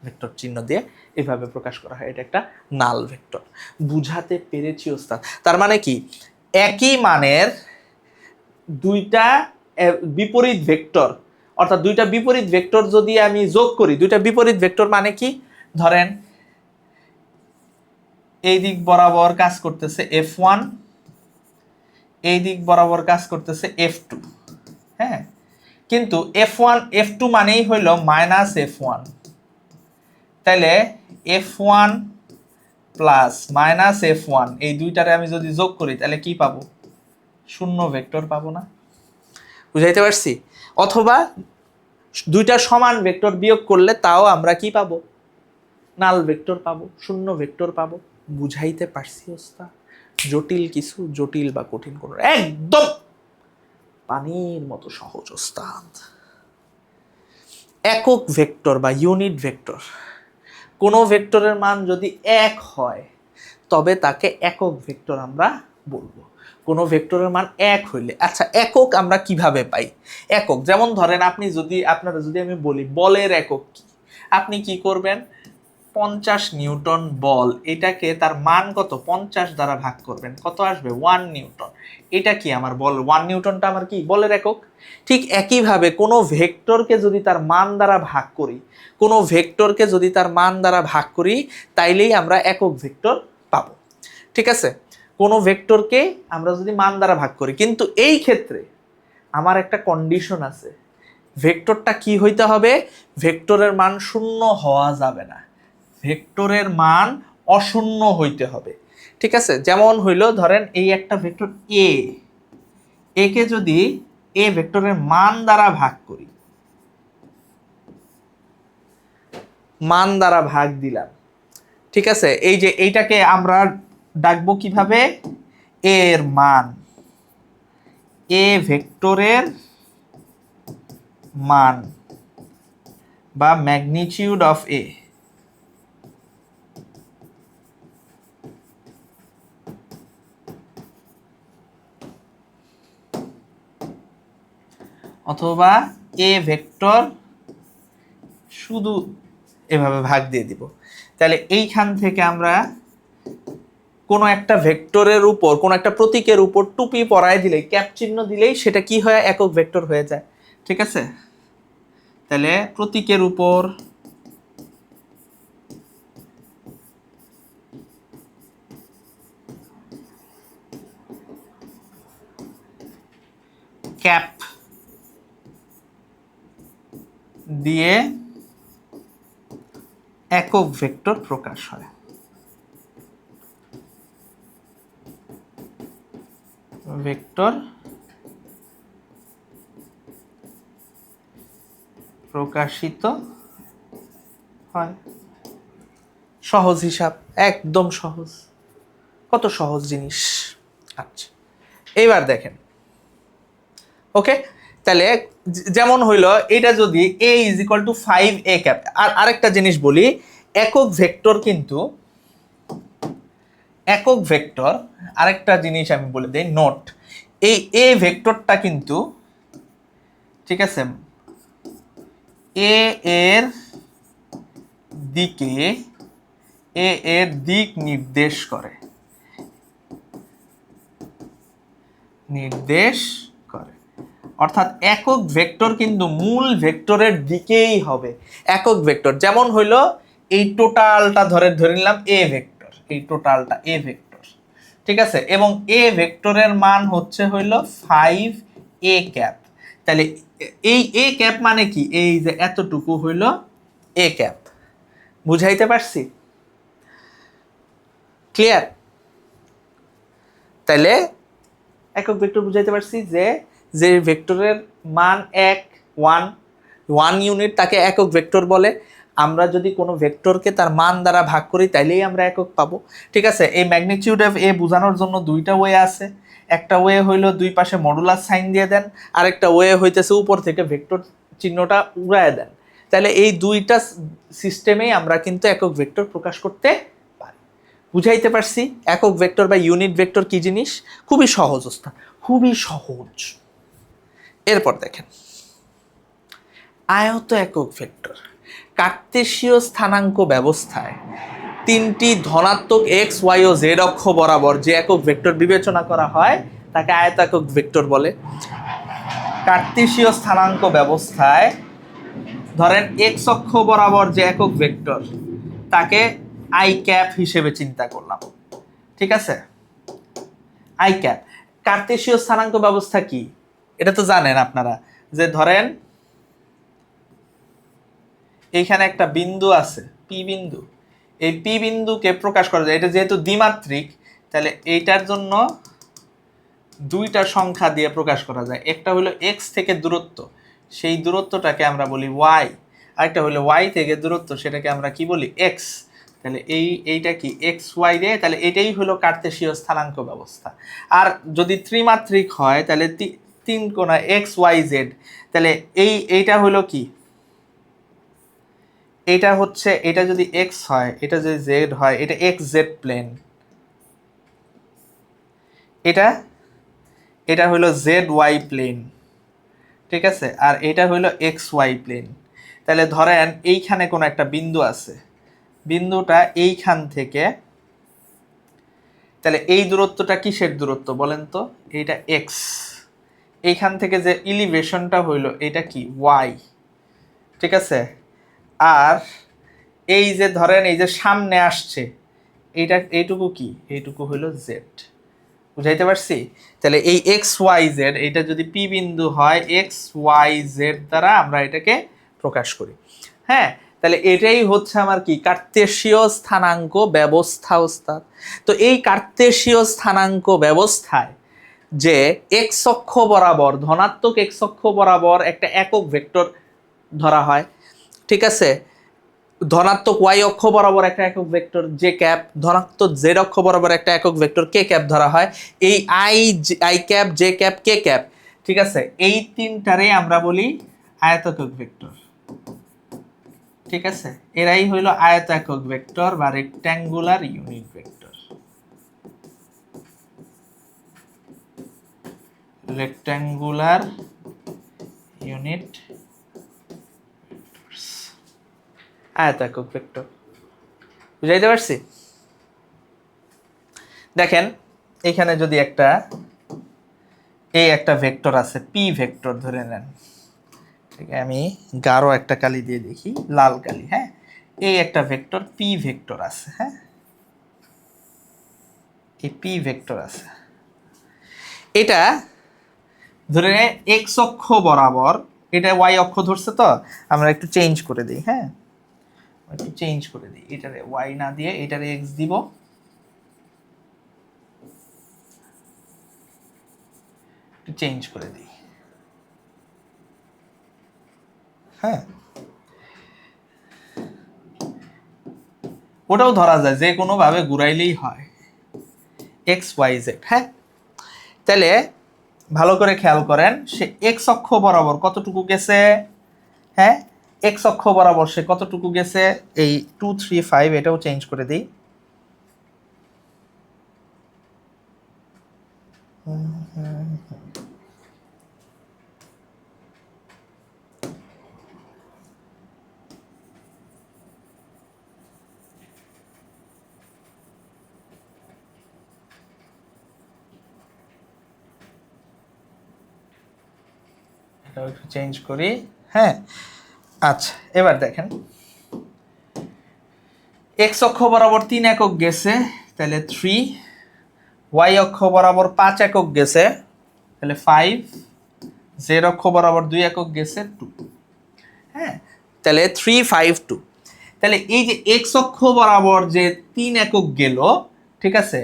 ভেক্টর চিহ্ন দিয়ে এইভাবে প্রকাশ করা হয়। এটা একটা নাল ভেক্টর। বুঝাতে পেরেছি ওস্তাদ? তার মানে কি, একই মানের দুইটা বিপরীত ভেক্টর, অর্থাৎ দুইটা বিপরীত ভেক্টর যদি আমি যোগ করি, দুইটা বিপরীত ভেক্টর মানে কি, ধরেন এই দিক বরাবর কাজ করতেছে F1, এই দিক বরাবর কাজ করতেছে F2। হ্যাঁ, কিন্তু F1 F2 মানেই হইল মাইনাস F1, তাহলে F1 প্লাস মাইনাস F1 এই দুইটারে আমি যদি যোগ করি তাহলে কি পাবো? শূন্য ভেক্টর পাবো না? বুঝাইতে পারছি? অথবা দুইটা সমান ভেক্টর বিয়োগ করলে তাও আমরা কি পাবো? নাল ভেক্টর পাবো, শূন্য ভেক্টর পাবো। বুঝাইতে পারছি ওস্তাদ? জটিল কিছু, জটিল বা কঠিন কোনো, একদম পানির মতো সহজ ওস্তাদ। একক ভেক্টর বা ইউনিট ভেক্টর, কোনো ভেক্টরের মান যদি 1 হয় তবে তাকে একক ভেক্টর আমরা বলবো। কোনো ভেক্টরের মান 1 হইলে, আচ্ছা একক আমরা কিভাবে পাই? একক যেমন ধরেন আপনারা যদি আমি বলি বলের একক কি, আপনি কি করবেন? 50 নিউটন বল, এটাকে তার মান কত 50 দ্বারা ভাগ করবেন, কত আসবে? 1 নিউটন। এটা কি আমার বল? 1 নিউটনটা আমার কি বলের একক? ঠিক একইভাবে কোনো ভেক্টরকে যদি তার মান দ্বারা ভাগ করি, কোনো ভেক্টরকে যদি তার মান দ্বারা ভাগ করি তাইলেই আমরা একক ভেক্টর পাবো। ঠিক আছে, কোনো ভেক্টরকে আমরা যদি মান দ্বারা ভাগ করি, কিন্তু এই ক্ষেত্রে আমার একটা কন্ডিশন আছে, ভেক্টরটা কি হইতে হবে? ভেক্টরের মান শূন্য হওয়া যাবে না, ভেক্টরের মান অশূন্য হইতে হবে। ঠিক আছে, যেমন হইল ধরেন এই একটা ভেক্টর এ, একে যদি এ ভেক্টরের মান দ্বারা ভাগ করি, মান দ্বারা ভাগ দিলাম, ঠিক আছে, এই যে এইটাকে আমরা ডাকবো কিভাবে? এর মান, এ ভেক্টরের মান বা ম্যাগনিটিউড অফ এ। অথবা এ ভেক্টর শুধু এভাবে ভাগ দিয়ে দিব। তাহলে এইখান থেকে আমরা কোনো একটা ভেক্টরের উপর, কোনো একটা প্রতীকের উপর টুপি পরায় দিলেই, ক্যাপ চিহ্ন দিলেই সেটা কি হয়? একক ভেক্টর হয়ে যায়। ঠিক আছে, তাহলে প্রতীকের উপর ক্যাপ দিয়ে একক ভেক্টর প্রকাশ হয়। ভেক্টর প্রকাশিত হয়। সহজ হিসাব, একদম সহজ, কত সহজ জিনিস। আচ্ছা, এইবার দেখেন, ওকে, তাহলে যেমন হইল এটা যদি a is equal to 5a cap. আর আরেকটা জিনিস বলি, একক ভেক্টর কিন্তু, একক ভেক্টর আরেকটা জিনিস আমি বলে দেই, নোট, এই a ভেক্টরটা কিন্তু, ঠিক আছে, a এর দিকে, a এর দিক নির্দেশ করে, অর্থাৎ একক ভেক্টর কিন্তু মূল ভেক্টরের দিকেই হবে। একক ভেক্টর যেমন হইল এই টোটালটা ধরে নিলাম এ ভেক্টর, এই টোটালটা এ ভেক্টর, ঠিক আছে, এবং এ ভেক্টরের মান হচ্ছে হইল 5 a ক্যাপ। তাহলে এই এ ক্যাপ মানে কি, এই যে এতটুকু হইল এ ক্যাপ। বুঝাইতে পারছি? ক্লিয়ার? তাহলে একক ভেক্টর বুঝাইতে পারছি যে যে ভেক্টরের মান 1 ইউনিট তাকে একক ভেক্টর বলে। আমরা যদি কোনো ভেক্টরকে তার মান দ্বারা ভাগ করি তাইলেই আমরা একক পাবো, ঠিক আছে। এই ম্যাগনিটিউড অফ এ বোঝানোর জন্য দুইটা ওয়ে আছে। একটা ওয়ে হইলো দুই পাশে মডুলাস সাইন দিয়ে দেন, আরেকটা ওয়ে হইতেছে উপর থেকে ভেক্টর চিহ্নটা উড়ায় দেন। তাহলে এই দুইটা সিস্টেমেই আমরা কিন্তু একক ভেক্টর প্রকাশ করতে পারি। বুঝাইতে পারছি একক ভেক্টর বা ইউনিট ভেক্টর কি জিনিস? খুবই সহজ ওস্তাদ, খুবই সহজ। এরপর দেখেন আয়ত একক ভেক্টর। কার্তেশীয় স্থানাঙ্ক ব্যবস্থায় তিনটি ধনাত্মক এক্স ওয়াই ও জেড অক্ষ বরাবর যে একক ভেক্টর বিবেচনা করা হয় তাকে আয়ত একক ভেক্টর বলে। কার্তেশীয় স্থানাঙ্ক ব্যবস্থায় ধরেন এক্স অক্ষ বরাবর যে একক ভেক্টর তাকে আই ক্যাপ হিসেবে চিন্তা করলাম, ঠিক আছে। I cap. কার্তেশীয় স্থানাঙ্ক ব্যবস্থা কি এটা তো জানেন আপনারা, যে ধরেন এইখানে একটা বিন্দু আছে পি বিন্দু, এই পি বিন্দুকে প্রকাশ করা যায়, এটা যেহেতু দ্বিমাত্রিক তাহলে এইটার জন্য দুইটা সংখ্যা দিয়ে প্রকাশ করা যায়। একটা হলো এক্স থেকে দূরত্ব, সেই দূরত্বটাকে আমরা বলি ওয়াই, আরেকটা হলো ওয়াই থেকে দূরত্ব, সেটাকে আমরা কি বলি এক্স। তাহলে এইটা কি এক্স ওয়াই রে, তাহলে এটাই হলো কার্তেশীয় স্থানাঙ্ক ব্যবস্থা। আর যদি ত্রিমাত্রিক হয় তাহলে তিন কোণা এক্স ওয়াই জেড, তাহলে এইটা হলো কি, এটা হচ্ছে, এটা যদি এক্স হয়, এটা যদি জেড হয়, এটা এক্স জেড প্লেন, এটা হলো জেড ওয়াই প্লেন, ঠিক আছে, আর এটা হলো এক্স ওয়াই প্লেন। তাহলে ধরেন এইখানে কোনো একটা বিন্দু আছে, বিন্দুটা এইখান থেকে, তাহলে এই দূরত্বটা কিসের দূরত্ব বলেন তো, এইটা এক্স। এইখান থেকে যে ইলিভেশনটা হইলো এটা কি ওয়াই, ঠিক আছে। আর এই যে ধরেন এই যে সামনে আসছে এইটুকু কি, এইটুকু হইলো জেড। বুঝাইতে পারছি? তাহলে এই এক্স ওয়াই জেড এটা যদি পি বিন্দু হয়, এক্স ওয়াই জেড দ্বারা আমরা এটাকে প্রকাশ করি। হ্যাঁ, তাহলে এটাই হচ্ছে আমার কি কার্তেশীয় স্থানাঙ্ক ব্যবস্থা ওস্তাদ। তো এই কার্তেশীয় স্থানাঙ্ক ব্যবস্থায় যে এক্স অক্ষ বরাবর, ধনাত্মক এক্স অক্ষ বরাবর একটা একক ভেক্টর ধরা হয়, ঠিক আছে। ধনাত্মক ওয়াই অক্ষ বরাবর একটা একক ভেক্টর জে ক্যাপ, ধনাত্মক জেড অক্ষ বরাবর একটা একক ভেক্টর কে ক্যাপ ধরা হয়। এই I cap, J cap, K cap, ঠিক আছে, এই তিনটারে আমরা বলি আয়ত একক ভেক্টর, ঠিক আছে। এরাই হইল আয়ত একক ভেক্টর বা rectangular unit vector. Rectangular unit আয়ত একক ভেক্টর। বুঝাইতে পারছি? দেখেন এখানে যদি একটা ভেক্টর আছে পি ভেক্টর ধরে নেন, ঠিক আছে, আমি গাঢ় একটা কালি দিয়ে দেখি, লাল কালি, হ্যাঁ, এই একটা ভেক্টর পি ভেক্টর আছে, হ্যাঁ, এই পি ভেক্টর আছে, এটা ধরে এক্স অক্ষ বরাবর, এটা ওয়াই অক্ষ ধরছে, তো আমরা একটু চেঞ্জ করে দিই, হ্যাঁ, একটু চেঞ্জ করে দিই, এটারে ওয়াই না দিয়ে এটারে এক্স দিব, একটু চেঞ্জ করে দিই, হ্যাঁ, ওটাও ধরা যায়, যে কোনো ভাবে ঘুরাইলেই হয় এক্স ওয়াই জেড। হ্যাঁ, তাহলে ভালো করে খেয়াল করেন, সে এক্স অক্ষ বরাবর কতটুকু গেছে, হ্যাঁ, এক্স অক্ষ বরাবর সে কতটুকু গেছে, এই 2 3 5, এটাও চেঞ্জ করে দিই, এটাও একটু চেঞ্জ করি, হ্যাঁ। আচ্ছা, এবার দেখেন এক্স অক্ষ বরাবর 3 একক গেছে, তাহলে 3, ওয়াই অক্ষ বরাবর 5 একক গেছে, তাহলে 5, জেড অক্ষ বরাবর 2 একক গেছে 2। হ্যাঁ, তাহলে 3, 5, 2। তাহলে এই যে এক্স অক্ষ বরাবর যে 3 একক গেল, ঠিক আছে,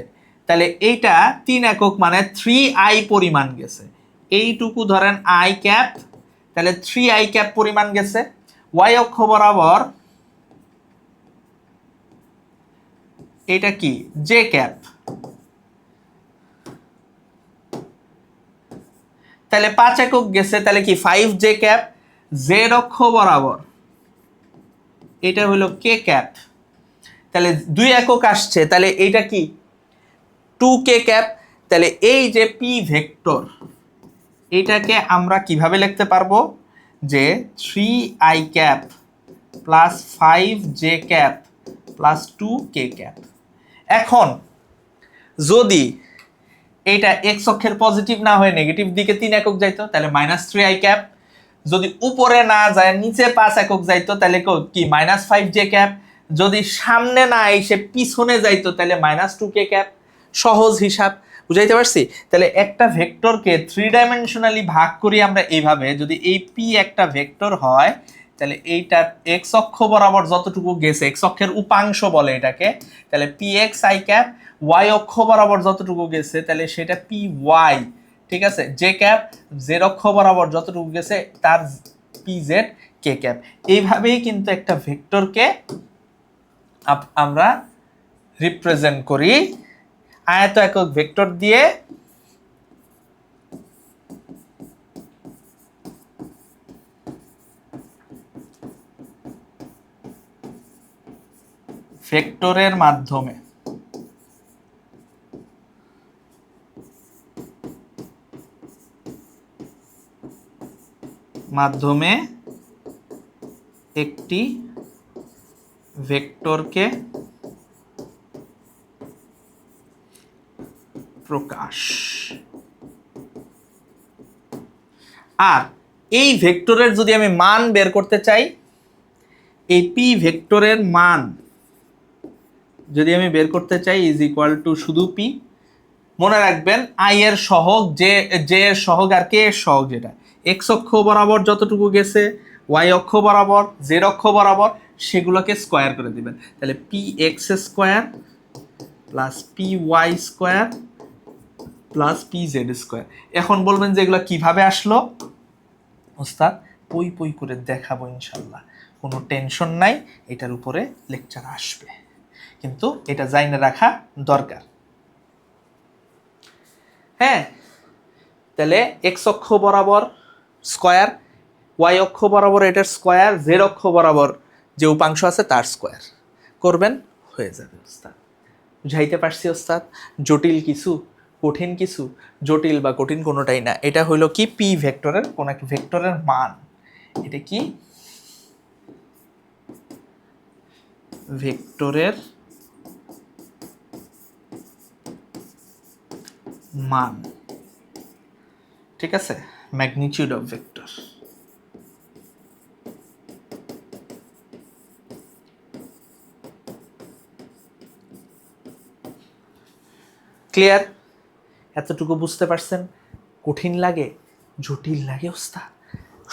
তাহলে এইটা 3 একক মানে 3i পরিমাণ গেছে, এইটুকু ধরেন আই ক্যাপ, তাহলে 3i ক্যাপ পরিমাণ গেছে। ওয়াই অক্ষ বরাবর এটা কি জে ক্যাপ, তাহলে 5 একক গেছে, তাহলে কি 5j ক্যাপ। জেড অক্ষ বরাবর এটা হলো কে ক্যাপ, তাহলে 2 একক আসছে, তাহলে এইটা কি 2k ক্যাপ। তাহলে এই যে পি ভেক্টর, এটাকে আমরা কিভাবে লিখতে পারবো, যে 3i cap plus 5j cap plus 2k cap. এখন যদি এটা এক্স অক্ষের পজিটিভ না হয়ে নেগেটিভ দিকে 3 একক যাইতো, তাহলে -3i ক্যাপ। যদি উপরে না যায় নিচে 5 একক যাইতো, তাহলে কি -5j ক্যাপ। যদি সামনে না এসে পিছনে যাইতো, তাহলে -2k ক্যাপ। সহজ হিসাব, বুঝাইতে পারছি? তাহলে একটা ভেক্টরকে 3 ডাইমেনশনালি ভাগ করি আমরা এইভাবে, যদি এই পি একটা ভেক্টর হয়, তাহলে এইটা এক্স অক্ষ বরাবর যতটুকু গেছে, এক্স অক্ষের উপাংশ বলে এটাকে, তাহলে P X I cap. Y অক্ষ বরাবর যতটুকু গেছে, তাহলে সেটা পি ওয়াই, ঠিক আছে, জে ক্যাপ। জেড অক্ষ বরাবর যতটুকু গেছে তার পি জেড কে ক্যাপ। এইভাবেই কিন্তু একটা ভেক্টরকে আমরা রিপ্রেজেন্ট করি আয়ত একক ভেক্টর দিয়ে। ভেক্টরের মাধ্যমে একটি ভেক্টরকে প্রকাশ। আর এই ভেক্টরের যদি আমি মান বের করতে চাই, এই পি ভেক্টরের মান যদি আমি বের করতে চাই, ইজ ইকুয়াল টু শুধু পি। মনে রাখবেন আই এর সহগ, জে এর সহগ আর কে এর সহগ, যেটা এক্স অক্ষ বরাবর যতটুকু গেছে, ওয়াই অক্ষ বরাবর, জেড অক্ষ বরাবর, সেগুলোকে স্কোয়ার করে দিবেন। তাহলে P X square plus P Y square plus P Z square. এখন বলবেন যে এগুলো কিভাবে আসলো ওস্তাদ? পই পই করে দেখাবো ইনশাল্লাহ, কোনো টেনশন নাই, এটার উপরে লেকচার আসবে, কিন্তু এটা জাইনে রাখা দরকার। হ্যাঁ, তাহলে এক্স অক্ষ বরাবর স্কোয়ার, ওয়াই অক্ষ বরাবর এটার স্কোয়ার, জেড অক্ষ বরাবর যে উপাংশ আছে তার স্কোয়ার করবেন, হয়ে যাবে ওস্তাদ। বুঝাইতে পারছি ওস্তাদ? জটিল কিছু, কঠিন কিছু? জটিল বা কঠিন কোনোটাই না। এটা হইলো কি পি ভেক্টরের কোন একটা ভেক্টরের মান। এটা কি ভেক্টরের মান, ঠিক আছে, ম্যাগনিটিউড অফ ভেক্টর। ক্লিয়ার? এতটুকু বুঝতে পারছেন? কঠিন লাগে, জটিল লাগে ওস্তাদ?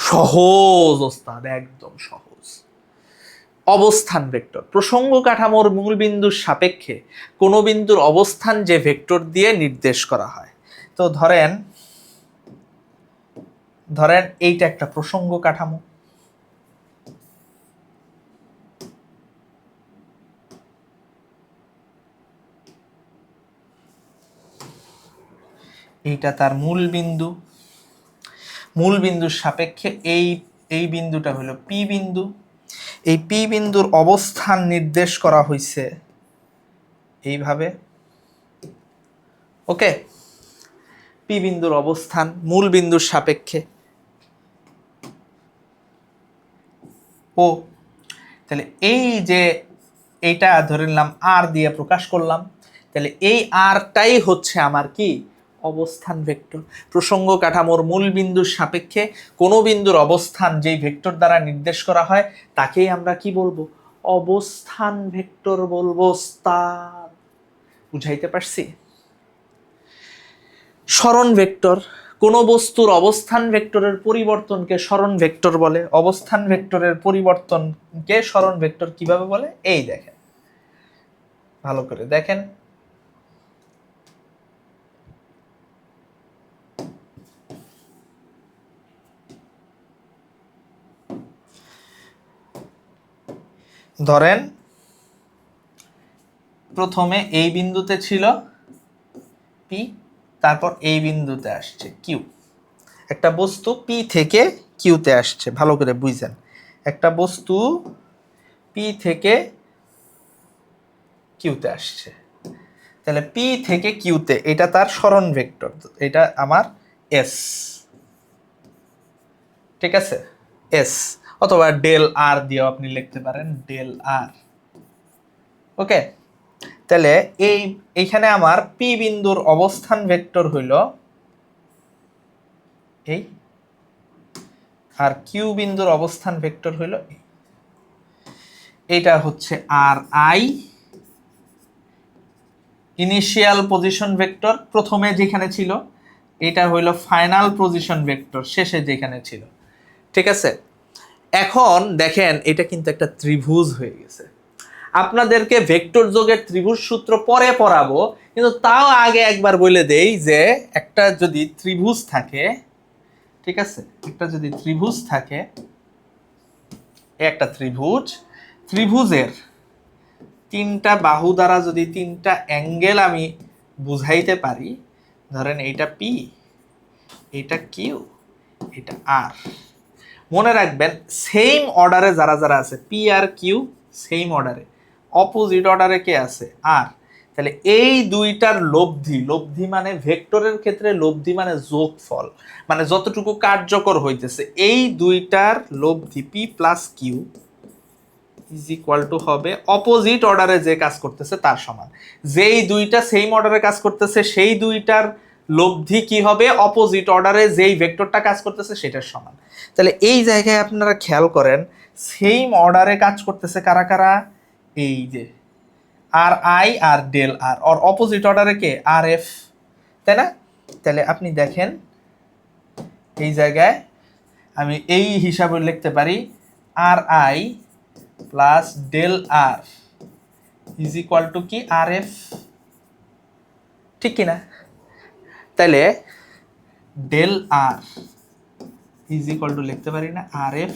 সহজ ওস্তাদ, একদম সহজ। অবস্থান ভেক্টর, প্রসঙ্গ কাঠামোর মূল বিন্দুর সাপেক্ষে কোন বিন্দুর অবস্থান যে ভেক্টর দিয়ে নির্দেশ করা হয়। তো ধরেন এইটা একটা প্রসঙ্গ কাঠামো, এইটা তার মূল বিন্দু, মূল বিন্দুর সাপেক্ষে এই বিন্দুটা হলো পি বিন্দু। এই পি বিন্দুর অবস্থান নির্দেশ করা হয়েছে এইভাবে। ওকে, পি বিন্দুর অবস্থান মূল বিন্দুর সাপেক্ষে ও, তাহলে এই যে এইটা ধরে নিলাম আর দিয়ে প্রকাশ করলাম, তাহলে এই আরটাই হচ্ছে আমার কি অবস্থান ভেক্টর। প্রসঙ্গ কাঠামোর মূল বিন্দুর সাপেক্ষে কোন বিন্দুর অবস্থান যেই ভেক্টর দ্বারা নির্দেশ করা হয় তাকেই আমরা কি বলবো? অবস্থান ভেক্টর বলবো ওস্তাদ। বুঝাইতে পারছি? সরণ ভেক্টর, কোন বস্তুর অবস্থান ভেক্টরের পরিবর্তনকে সরণ ভেক্টর বলে, অবস্থান ভেক্টরের পরিবর্তনকে সরণ ভেক্টর কিভাবে বলে? এই দেখেন, ভালো করে দেখেন। ধরেন প্রথমে এই বিন্দুতে ছিল পি, তারপর এই বিন্দুতে আসছে কিউ। একটা বস্তু পি থেকে কিউতে আসছে, ভালো করে বুঝেন। একটা বস্তু পি থেকে কিউতে আসছে, তাহলে পি থেকে কিউতে এটা তার সরণ ভেক্টর, এটা আমার এস, ঠিক আছে? এস, অথবা ডেল আর দিয়েও আপনি লিখতে পারেন, ডেল আর। ওকে, তাহলে এইখানে আমার পি বিন্দুর অবস্থান ভেক্টর হইল এই, আর কিউ বিন্দুর অবস্থান ভেক্টর হইল এইটা হচ্ছে আর আই, ইনিশিয়াল পজিশন ভেক্টর প্রথমে যেখানে ছিল, এটা হইল ফাইনাল পজিশন ভেক্টর শেষে যেখানে ছিল, ঠিক আছে? এখন দেখেন এটা কিন্তু একটা ত্রিভুজ হয়ে গেছে। আপনাদেরকে ভেক্টর যোগের ত্রিভুজ সূত্র পরে পড়াবো, কিন্তু তাও আগে একবার বলে দেই যে একটা যদি ত্রিভুজ থাকে, ঠিক আছে, একটা যদি ত্রিভুজ থাকে, একটা ত্রিভুজের তিনটা বাহু দ্বারা যদি তিনটা অ্যাঙ্গেল আমি বুঝাইতে পারি, ধরেন এইটা পি, এটা কিউ, এটা আর। মনে রাখবেন সেম অর্ডারে যারা যারা আছে, পি আর কিউ সেম অর্ডারে, অপোজিট অর্ডারে কে আছে? আর। তাহলে এই দুইটার লব্ধি মানে ভেক্টরের ক্ষেত্রে লব্ধি মানে যোগফল, মানে যতটুকু কার্যকর হইতেছে এই দুইটার লব্ধি P plus Q is equal to হবে অপোজিট অর্ডারে যে কাজ করতেছে তার সমান। যেই দুইটা সেম অর্ডারে কাজ করতেছে সেই দুইটার লব্ধি কি হবে? অপোজিট অর্ডারে যেই ভেক্টরটা কাজ করতেছে সেটার সমান। তাহলে এই জায়গায় আপনারা খেয়াল করেন সেম অর্ডারে কাজ করতেছে কারা কারা? এই যে R I R del R, আর অপোজিট অর্ডারে কে? আর এফ, তাই না? তাহলে আপনি দেখেন এই জায়গায় আমি এই হিসাবে লিখতে পারি R I plus del R is equal to কি? আর এফ, ঠিক কিনা? তাহলে del R is equal to লিখতে পারি না R F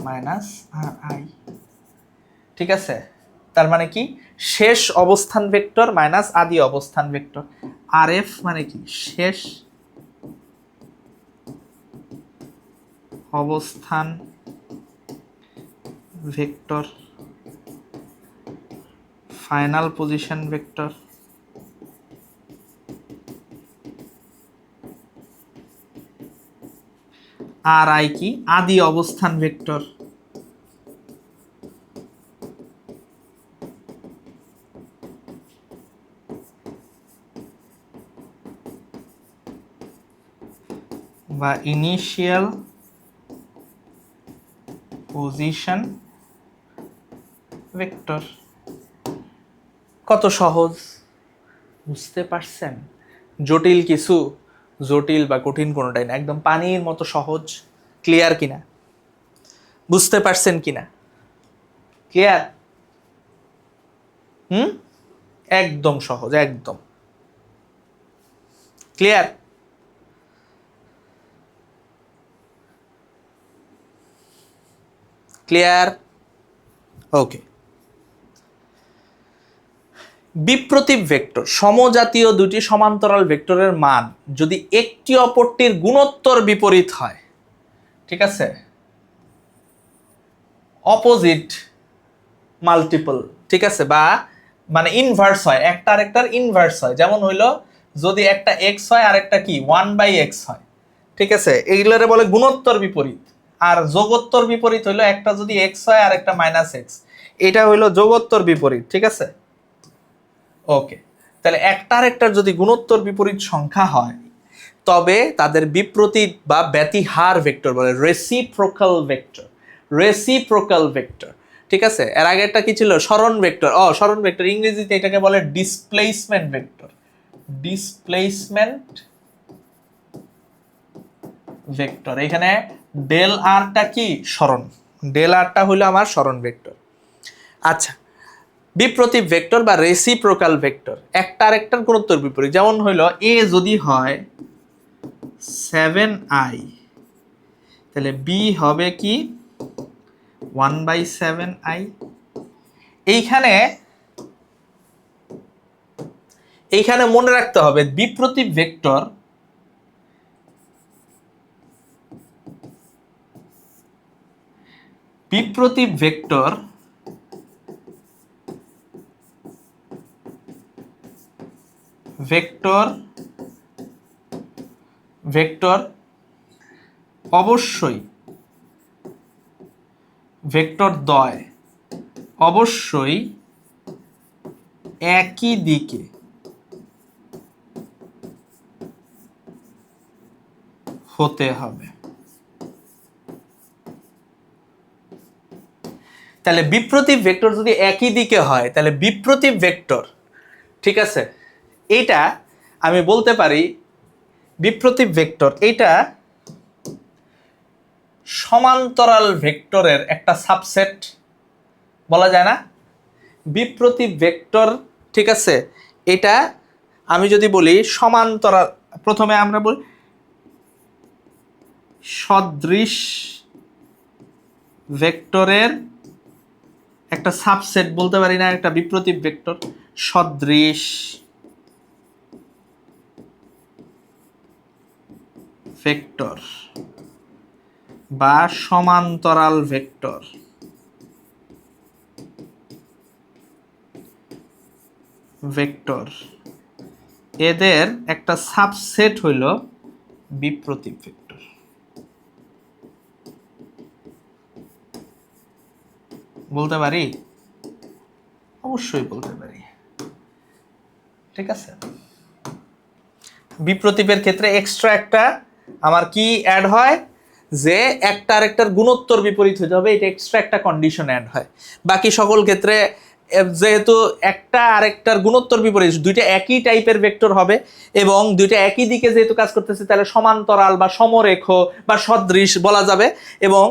minus R I, ঠিক আছে? তার মানে কি? শেষ অবস্থান ভেক্টর মাইনাস আদি অবস্থান ভেক্টর। আর এফ মানে কি? শেষ অবস্থান ভেক্টর, ফাইনাল পজিশন ভেক্টর, আর আই কি? আদি অবস্থান ভেক্টর। বা ইনিশিয়াল পজিশন ভেক্টর। কত সহজ, বুঝতে পারছেন? জটিল কিছু, জটিল বা কঠিন কোনোটাই না, একদম পানির মতো সহজ। ক্লিয়ার কিনা? বুঝতে পারছেন কিনা? ক্লিয়ার? একদম সহজ, একদম ক্লিয়ার। ক্লিয়ার? ওকে। বিপ্রতীপ ভেক্টর, সমজাতীয় দুটি সমান্তরাল ভেক্টরের মান যদি একটি অপরটির গুণোত্তর বিপরীত হয়, ঠিক আছে, অপোজিট মাল্টিপল, ঠিক আছে, বা মানে ইনভার্স হয়, একটা আরেকটার ইনভার্স হয়। যেমন হইলো যদি একটা এক্স হয় আর একটা কি 1/x হয়, ঠিক আছে, এইগুলোরে বলে গুণোত্তর বিপরীত। আর যোগোত্তর বিপরীত হইলো একটা যদি এক্স হয় আর একটা -x, এটা হইলো যোগোত্তর বিপরীত, ঠিক আছে? ওকে, তাহলে একটা আরেকটার যদি গুণোত্তর বিপরীত সংখ্যা হয় তবে তাদের বিপ্রতীত বা ব্যতিহার ভেক্টর বলে, রেসিপ্রোকাল ভেক্টর, রেসিপ্রোকাল ভেক্টর, ঠিক আছে, এর আগেরটা কি ছিল? সরণ ভেক্টর। সরণ ভেক্টর ইংরেজিতে এটাকে বলে ডিসপ্লেসমেন্ট ভেক্টর। Displacement vector. এখানে ডেল আরটা কি? সরণ। ডেল আরটা হলো আমার সরণ ভেক্টর। আচ্ছা, বিপ্রতীপ ভেক্টর বা রেসিপ্রোকাল ভেক্টর, একটা আরেকটার গুণোত্তর বিপরীত। যেমন হইলো এ যদি হয় 7i, তাহলে বি হবে কি 1/7i। এইখানে মনে রাখতে হবে বিপ্রতীপ ভেক্টর ভেক্টর অবশ্যই ভেক্টর দ্বয় অবশ্যই একই দিকে হতে হবে। তাহলে বিপ্রতীপ ভেক্টর যদি একই দিকে হয় তাহলে বিপ্রতীপ ভেক্টর, ঠিক আছে, এইটা আমি বলতে পারি বিপ্রতীপ ভেক্টর এইটা সমান্তরাল ভেক্টরের একটা সাবসেট বলা যায় না? বিপ্রতীপ ভেক্টর, ঠিক আছে, এটা আমি যদি বলি সমান্তরাল, প্রথমে আমরা বলি সদৃশ ভেক্টরের একটা সাবসেট বলতে পারি না? একটা বিপ্রতীপ ভেক্টর সদৃশ ভেক্টর বা সমান্তরাল ভেক্টর, এদের একটা সাবসেট হইল বিপ্রতীপ ভেক্টর। বলতে পারি? অবশ্যই বলতে পারি, ঠিক আছে। বিপ্রতীপের ক্ষেত্রে এক্সট্রা একটা আমার কি অ্যাড হয়, যে একটা আরেকটার গুণোত্তর বিপরীত হতে হবে, এটা এক্সট্রা একটা কন্ডিশন অ্যাড হয়। বাকি সকল ক্ষেত্রে যেহেতু একটা আরেকটার গুণোত্তর বিপরীত, দুইটা একই টাইপের ভেক্টর হবে এবং দুইটা একই দিকে যেহেতু কাজ করতেছে, তাহলে সমান্তরাল বা সমরেখ বা সদৃশ বলা যাবে। এবং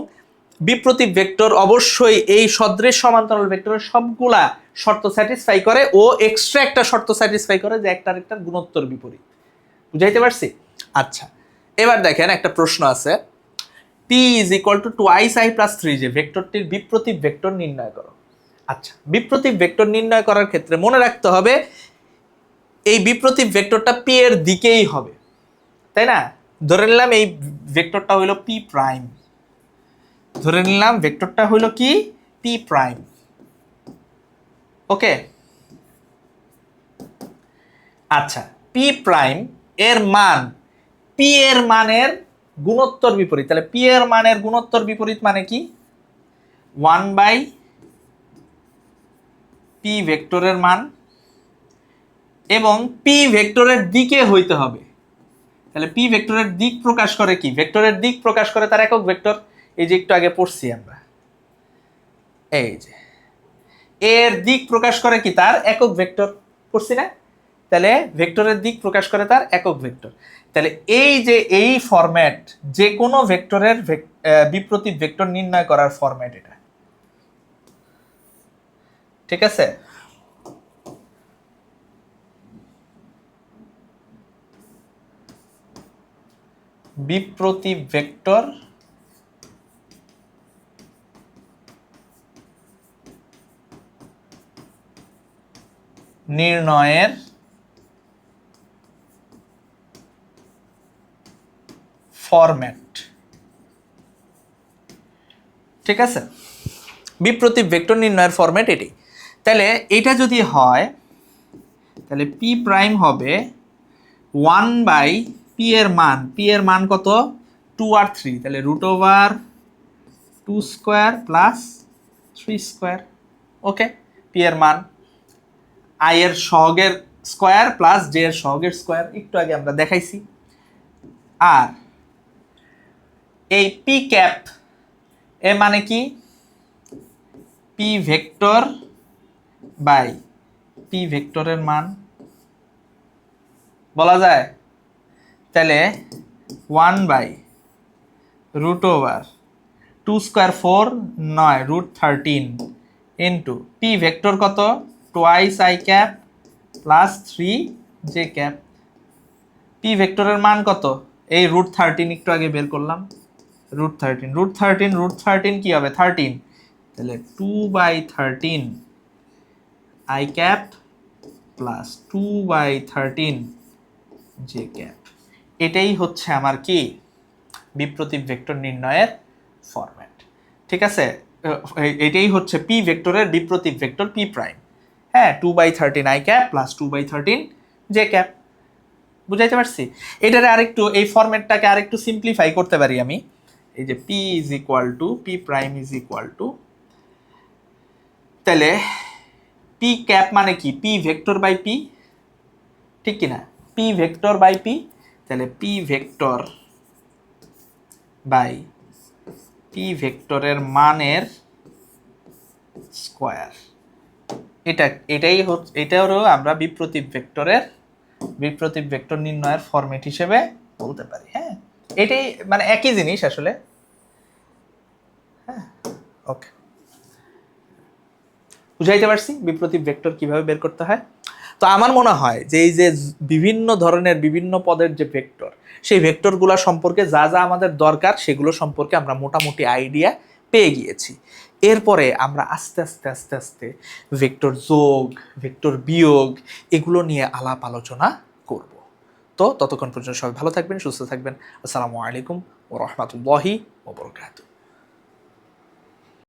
বিপ্রতীপ ভেক্টর অবশ্যই এই সদৃশ সমান্তরাল ভেক্টরের সবগুলা শর্ত স্যাটিসফাই করে ও এক্সট্রা একটা শর্ত স্যাটিসফাই করে যে একটা আরেকটার গুণোত্তর বিপরীত। বুঝাইতে পারছি? আচ্ছা, এবার দেখেন একটা প্রশ্ন আছে, p is equal to 2i plus 3j ভেক্টরটির বিপ্রতীপ ভেক্টর নির্ণয় করো। আচ্ছা, বিপ্রতীপ ভেক্টর নির্ণয় করার ক্ষেত্রে মনে রাখতে হবে এই বিপ্রতীপ ভেক্টরটা p এর দিকেই হবে, তাই না? ধরে নিলাম এই ভেক্টরটা হইল p প্রাইম, ধরে নিলাম ভেক্টরটা হইল কি p প্রাইম। ওকে, আচ্ছা, p প্রাইম এর মান p এর মানের গুণোত্তর বিপরীত। তাহলে p এর মানের গুণোত্তর বিপরীত মানে কি? 1/p ভেক্টরের মান, এবং p ভেক্টরের দিকে হইতে হবে। তাহলে p ভেক্টরের দিক প্রকাশ করে কি? ভেক্টরের দিক প্রকাশ করে তার একক ভেক্টর। এই যে একটু আগে পড়ছি আমরা, এই যে এর দিক প্রকাশ করে কি? তার একক ভেক্টর, পড়ছি না? তাহলে ভেক্টরের দিক প্রকাশ করে তার একক ভেক্টর। তাহলে এই যে এই ফরম্যাট, যে কোনো ভেক্টরের বিপ্রতীপ ভেক্টর নির্ণয় করার ফরম্যাট এটা, ঠিক আছে। বিপ্রতীপ ভেক্টর নির্ণয়ের ফরম্যাট, ঠিক আছে। বিপ্রতীপ ভেক্টর নির্ণয়ের ফরম্যাট এটি। তাহলে এটা যদি হয় তাহলে p প্রাইম হবে 1/p এর মান, p এর মান কত? 2 আর 3, তাহলে √2 স্কয়ার প্লাস 3 স্কয়ার। ওকে, p এর মান i এর সহগের স্কয়ার প্লাস j এর সহগের স্কয়ার, একটু আগে আমরা দেখাইছি। আর এই p ক্যাপ এর মানে কি? পি ভেক্টর বাই পি ভেক্টরের মান বলা যায়, তাহলে 1/√2² 9 √13 ইন্টু পি ভেক্টর কত, twice I cap plus 3 j cap. P ভেক্টরের মান কত, এই √13 একটু আগে বের করলাম, √13 কি হবে 13, তাহলে 2/13 I cap plus 2/13 j cap. এটাই হচ্ছে আমার কি বিপ্রতীপ ভেক্টর নির্ণয়ের ফরম্যাট। ঠিক আছে, এটাই হচ্ছে পি ভেক্টরের বিপ্রতীপ ভেক্টর পি প্রাইম। হ্যাঁ, 2/13 I cap plus 2/13 J cap. বুঝাইতে পারছি? এটারে আরেকটু, এই ফরম্যাটটাকে আরেকটু সিম্পলিফাই করতে পারি আমি। এই যে P is equal two P prime is equal two, তাহলে পি ক্যাপ মানে কি, পি ভেক্টর বাই পি, ঠিক কিনা, পি ভেক্টর বাই পি, তাহলে পি ভেক্টর বাই পি ভেক্টরের মানের স্কোয়ার। এটারও আমরা বিপ্রতীপ ভেক্টর নির্ণয়ের ফরম্যাট হিসেবে বলতে পারি। হ্যাঁ, এটাই মানে একই জিনিস আসলে। হ্যাঁ, ওকে, বুঝাইতে পারছি বিপ্রতীপ ভেক্টর কিভাবে বের করতে হয়। তো আমার মনে হয় যে এই যে বিভিন্ন ধরনের বিভিন্ন পদের যে ভেক্টর, সেই ভেক্টরগুলো সম্পর্কে যা যা আমাদের দরকার সেগুলো সম্পর্কে আমরা মোটামুটি আইডিয়া পেয়ে গিয়েছি। এরপরে আমরা আস্তে আস্তে আস্তে আস্তে ভেক্টর যোগ, ভেক্টর বিয়োগ এগুলো নিয়ে আলাপ আলোচনা করব। তো ততক্ষণ পর্যন্ত সবাই ভালো থাকবেন, সুস্থ থাকবেন। আসসালামু আলাইকুম ওয়া রাহমাতুল্লাহি ওয়া বারাকাতুহু।